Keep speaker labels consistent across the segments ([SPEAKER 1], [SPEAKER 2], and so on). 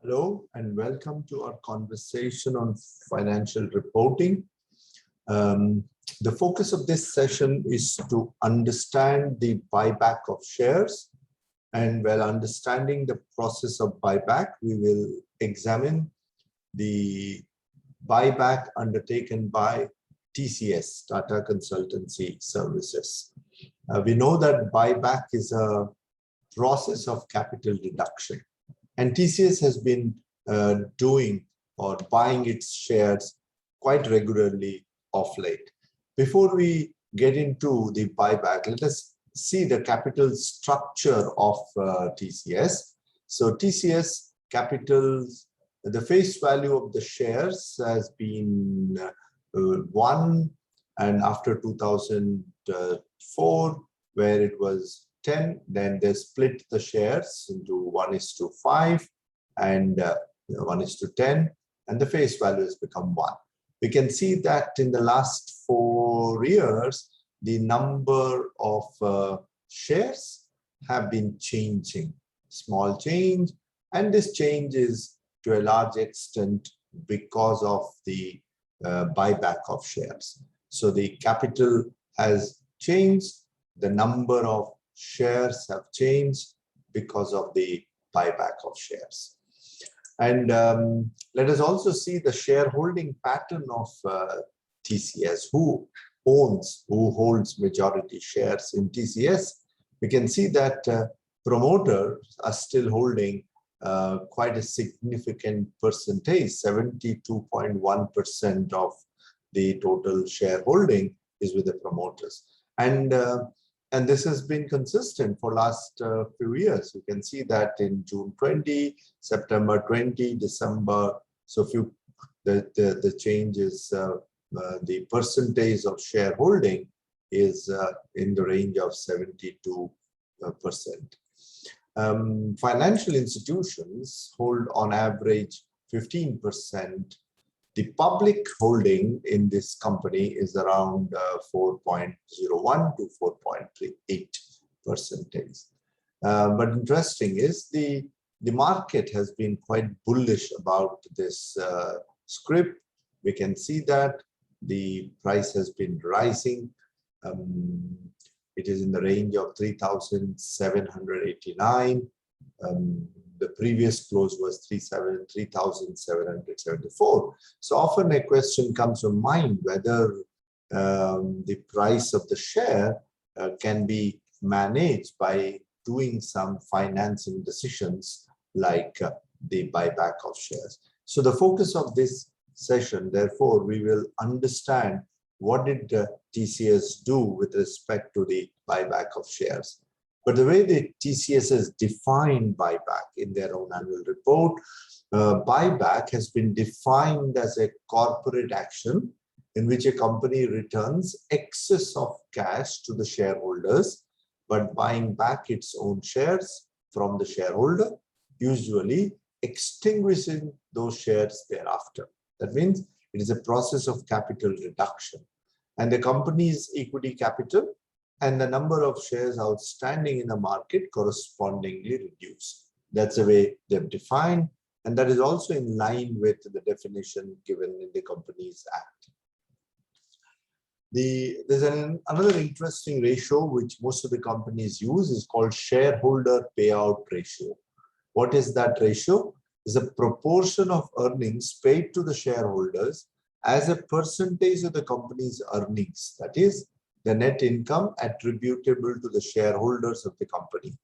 [SPEAKER 1] Hello and welcome to our conversation on financial reporting. The focus of this session is to understand the buyback of shares, and while understanding the process of buyback, we will examine the buyback undertaken by TCS, Tata Consultancy Services. We know that buyback is a process of capital reduction. And TCS has been doing or buying its shares quite regularly of late. Before we get into the buyback, let us see the capital structure of TCS. So TCS capital, the face value of the shares has been 1, and after 2004, where it was 10, then they split the shares into 1:5 and 1:10, and the face value has become 1. We can see that in the last 4 years, the number of shares have been changing, small change, and this change is to a large extent because of the buyback of shares. So the capital has changed, the number of shares have changed because of the buyback of shares. And let us also see the shareholding pattern of TCS. Who holds majority shares in TCS? We can see that promoters are still holding quite a significant percentage. 72.1% of the total shareholding is with the promoters. And this has been consistent for last few years. You can see that in June 20, September 20, December. So the change is the percentage of shareholding is in the range of 72%. Financial institutions hold on average 15%. The public holding in this company is around 4.01 to 4.38%. But interesting is the market has been quite bullish about this scrip. We can see that the price has been rising. It is in the range of 3,789. The previous close was 3,774. So often a question comes to mind whether the price of the share can be managed by doing some financing decisions like the buyback of shares. So the focus of this session, therefore, we will understand what did TCS do with respect to the buyback of shares. But the way the TCS has defined buyback in their own annual report, buyback has been defined as a corporate action in which a company returns excess of cash to the shareholders, but buying back its own shares from the shareholder, usually extinguishing those shares thereafter. That means it is a process of capital reduction. And the company's equity capital and the number of shares outstanding in the market correspondingly reduce. That's the way they've defined, and that is also in line with the definition given in the Companies Act. There's another interesting ratio which most of the companies use is called shareholder payout ratio. What is that ratio? It's a proportion of earnings paid to the shareholders as a percentage of the company's earnings. That is, the net income attributable to the shareholders of the company.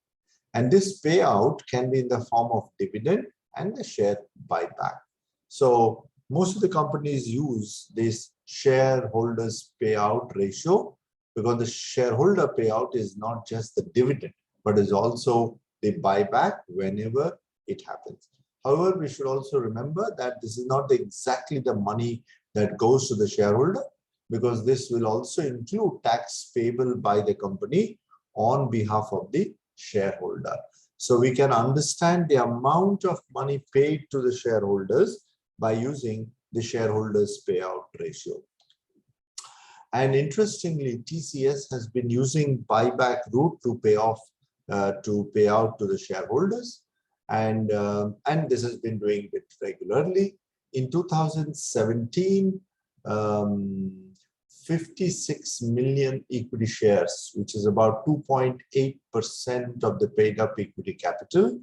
[SPEAKER 1] And this payout can be in the form of dividend and the share buyback. So most of the companies use this shareholders payout ratio because the shareholder payout is not just the dividend, but is also the buyback whenever it happens. However, we should also remember that this is not exactly the money that goes to the shareholder, because this will also include tax payable by the company on behalf of the shareholder. So we can understand the amount of money paid to the shareholders by using the shareholders payout ratio. And interestingly, TCS has been using buyback route to pay out to the shareholders. and this has been doing it regularly. In 2017, 56 million equity shares, which is about 2.8% of the paid up equity capital,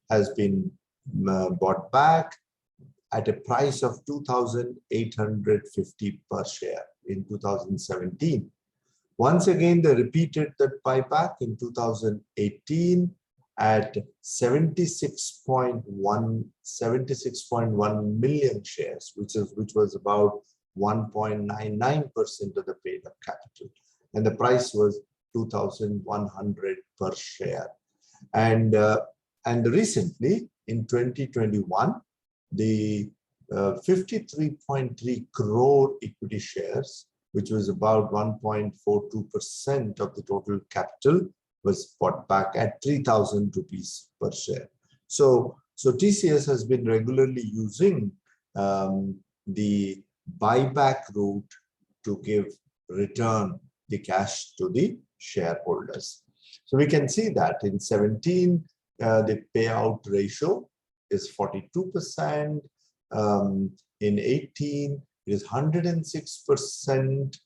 [SPEAKER 1] has been bought back at a price of 2,850 per share in 2017. Once again, they repeated that buyback in 2018 at 76.1 million shares, which was about 1.99% of the paid up capital, and the price was 2,100 per share. And recently in 2021, the 53.3 crore equity shares, which was about 1.42% of the total capital, was bought back at 3,000 rupees per share. So TCS has been regularly using the buyback route to return the cash to the shareholders. So we can see that in 17, the payout ratio is 42%. In 18, it is 106%.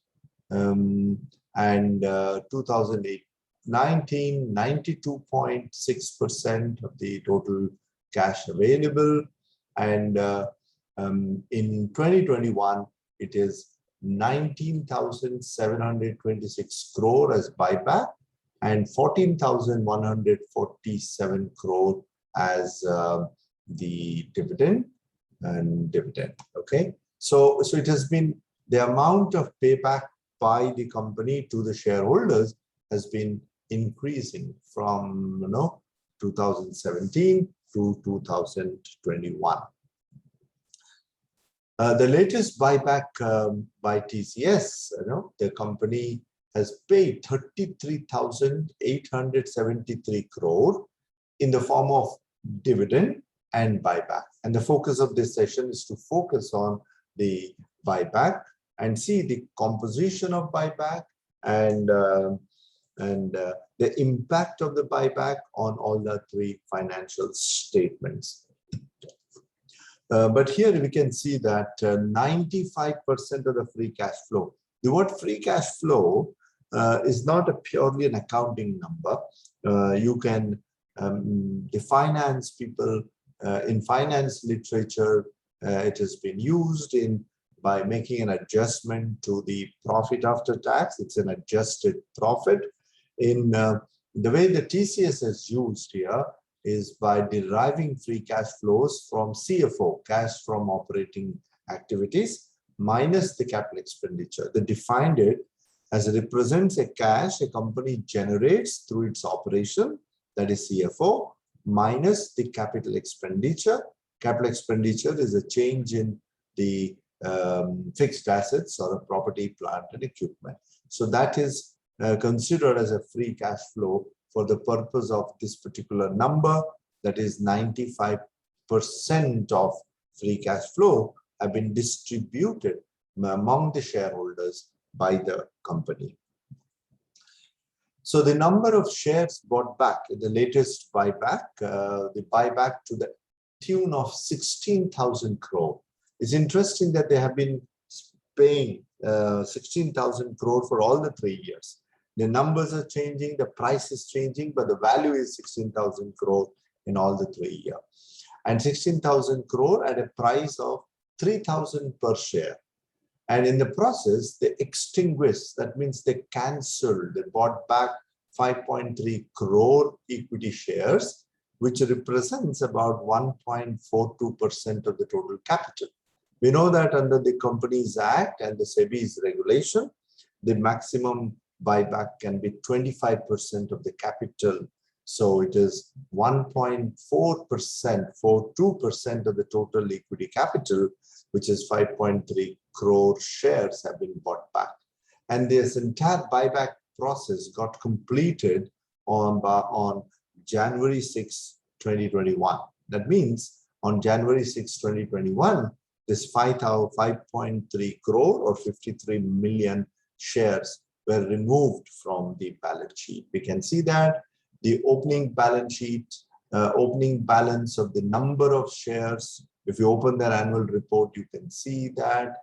[SPEAKER 1] And 2019, 92.6% of the total cash available. And in 2021, it is 19,726 crore as buyback and 14,147 crore as the dividend. Okay, so it has been the amount of payback by the company to the shareholders has been increasing from 2017 to 2021. The latest buyback by TCS, the company has paid 33,873 crore in the form of dividend and buyback. And the focus of this session is to focus on the buyback and see the composition of buyback and the impact of the buyback on all the three financial statements. But here we can see that 95% of the free cash flow. The word free cash flow is not purely an accounting number. You can, the finance people, in finance literature, it has been used by making an adjustment to the profit after tax. It's an adjusted profit. In the way the TCS is used here is by deriving free cash flows from CFO, cash from operating activities, minus the capital expenditure. They defined it as it represents a cash a company generates through its operation, that is CFO, minus the capital expenditure. Capital expenditure is a change in the fixed assets or a property, plant, and equipment. So that is considered as a free cash flow for the purpose of this particular number. That is 95% of free cash flow have been distributed among the shareholders by the company. So the number of shares bought back in the latest buyback, the buyback to the tune of 16,000 crore. It's interesting that they have been paying 16,000 crore for all the 3 years. The numbers are changing, the price is changing, but the value is 16,000 crore in all the 3 years. And 16,000 crore at a price of 3,000 per share. And in the process, they extinguished, that means they cancelled, they bought back 5.3 crore equity shares, which represents about 1.42% of the total capital. We know that under the Companies Act and the SEBI's regulation, the maximum buyback can be 25% of the capital. So it is 1.42% of the total equity capital, which is 5.3 crore shares have been bought back. And this entire buyback process got completed on January 6, 2021. That means on January 6, 2021, this 5.3 crore or 53 million shares were removed from the balance sheet. We can see that the opening balance sheet opening balance of the number of shares. If you open their annual report, you can see that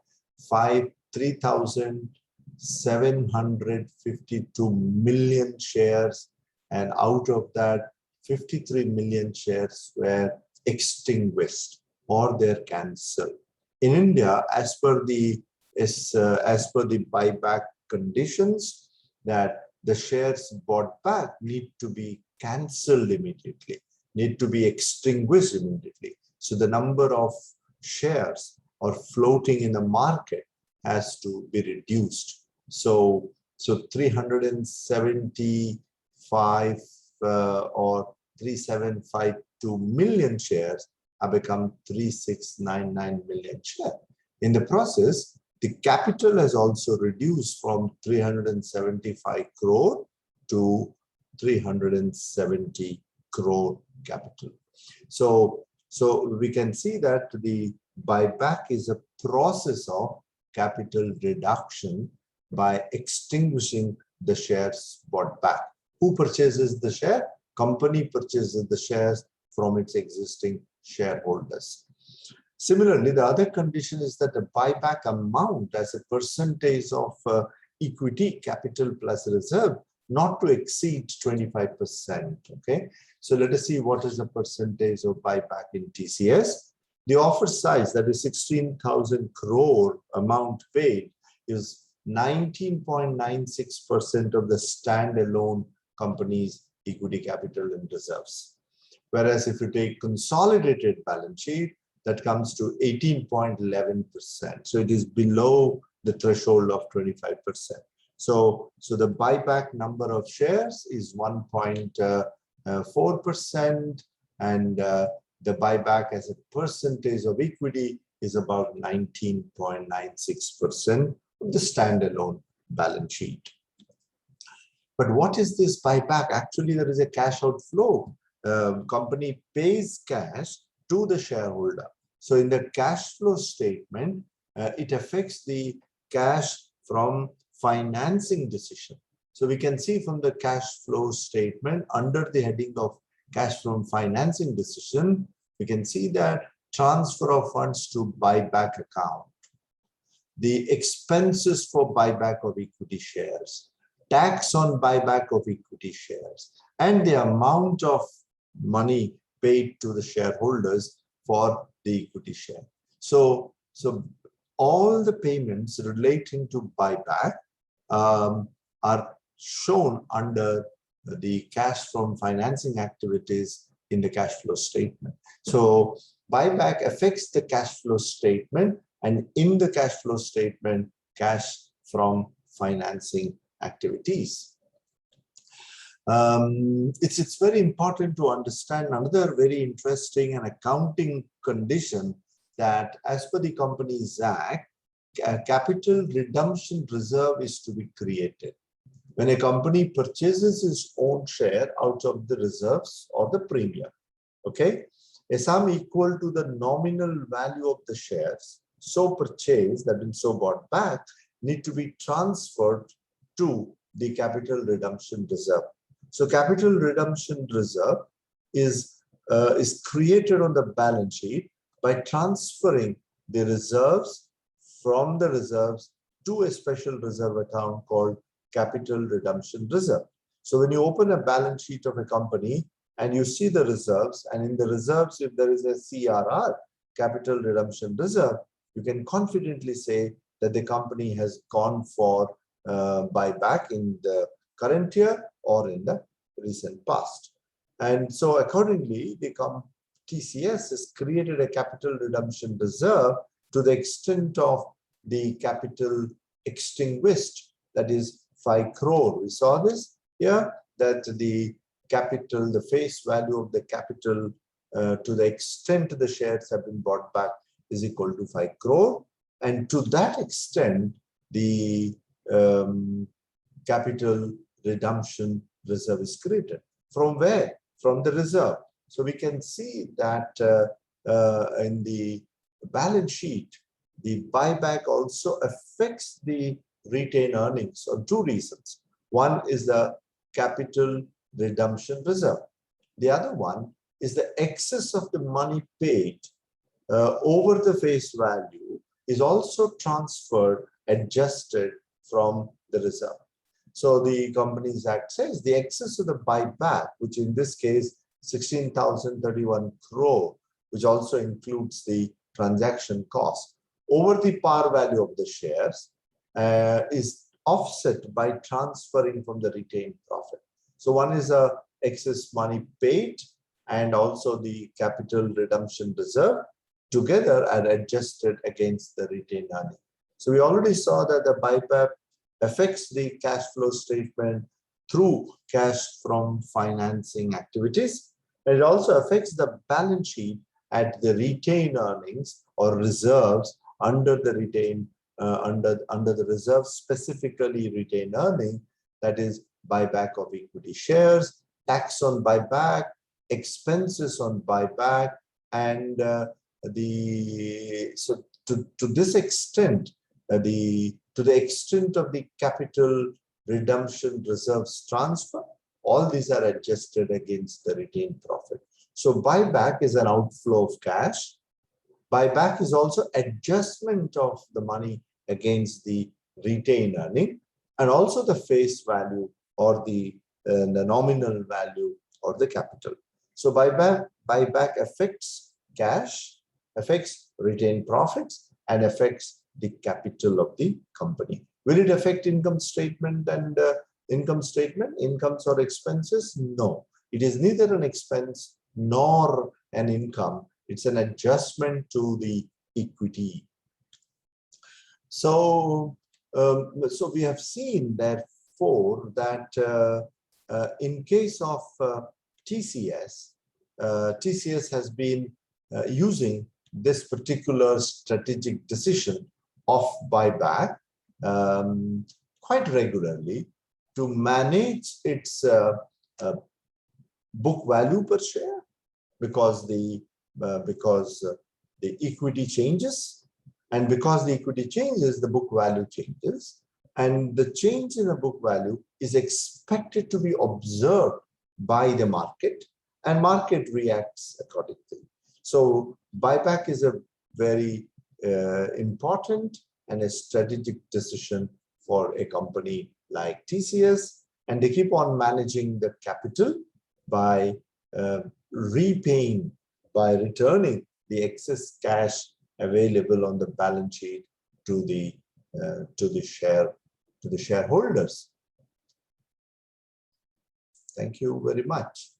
[SPEAKER 1] 3,752 million shares, and out of that 53 million shares were extinguished or they're cancelled. In India, as per the buyback conditions, that the shares bought back need to be cancelled immediately, need to be extinguished immediately. So the number of shares or floating in the market has to be reduced. So 375 or 3752 million shares have become 3699 million shares. In the process, the capital has also reduced from 375 crore to 370 crore capital. So we can see that the buyback is a process of capital reduction by extinguishing the shares bought back. Who purchases the share? Company purchases the shares from its existing shareholders. Similarly, the other condition is that the buyback amount as a percentage of equity, capital plus reserve, not to exceed 25%. Okay, so let us see what is the percentage of buyback in TCS. The offer size, that is 16,000 crore amount paid, is 19.96% of the standalone company's equity capital and reserves. Whereas if you take consolidated balance sheet, that comes to 18.11%. So it is below the threshold of 25%. So the buyback number of shares is 1.4%, and the buyback as a percentage of equity is about 19.96% of the standalone balance sheet. But what is this buyback? Actually, there is a cash outflow. Company pays cash to the shareholder. So in the cash flow statement, it affects the cash from financing decision. So we can see from the cash flow statement under the heading of cash from financing decision, we can see that transfer of funds to buyback account, the expenses for buyback of equity shares, tax on buyback of equity shares, and the amount of money paid to the shareholders for the equity share. So all the payments relating to buyback are shown under the cash from financing activities in the cash flow statement. So buyback affects the cash flow statement, and in the cash flow statement, cash from financing activities. It's very important to understand another very interesting and accounting condition, that as per the Companies Act, a capital redemption reserve is to be created when a company purchases its own share out of the reserves or the premium. Okay, a sum equal to the nominal value of the shares so purchased, that is so bought back, need to be transferred to the capital redemption reserve. So capital redemption reserve is created on the balance sheet by transferring the reserves from the reserves to a special reserve account called capital redemption reserve. So when you open a balance sheet of a company and you see the reserves, and in the reserves, if there is a CRR, capital redemption reserve, you can confidently say that the company has gone for buyback in the current year or in the recent past. And so accordingly, the TCS has created a capital redemption reserve to the extent of the capital extinguished, that is 5 crore. We saw this here, that the capital, the face value of the capital to the extent the shares have been bought back is equal to 5 crore. And to that extent, the capital redemption reserve is created. From where? From the reserve. So we can see that in the balance sheet, the buyback also affects the retained earnings for two reasons. One is the capital redemption reserve. The other one is the excess of the money paid over the face value is also transferred, adjusted from the reserve. So the Companies Act says the excess of the buyback, which in this case 16,031 crore, which also includes the transaction cost, over the par value of the shares is offset by transferring from the retained profit. So one is a excess money paid and also the capital redemption reserve together are adjusted against the retained earning. So we already saw that the buyback affects the cash flow statement through cash from financing activities. It also affects the balance sheet at the retained earnings or reserves under the retained under the reserve, specifically retained earning, that is buyback of equity shares, tax on buyback, expenses on buyback, and to this extent, to the extent of the capital redemption reserves transfer, all these are adjusted against the retained profit. So buyback is an outflow of cash. Buyback is also adjustment of the money against the retained earning, and also the face value or the nominal value or the capital. So buyback affects cash, affects retained profits, and affects the capital of the company. Will it affect income statement and incomes or expenses? No, it is neither an expense nor an income. It's an adjustment to the equity. So we have seen, therefore, that in case of TCS, TCS has been using this particular strategic decision of buyback quite regularly to manage its book value per share, because the equity changes, and because the equity changes, the book value changes, and the change in the book value is expected to be observed by the market, and market reacts accordingly. So buyback is a very important and a strategic decision for a company like TCS, and they keep on managing the capital by returning the excess cash available on the balance sheet to the shareholders. Thank you very much.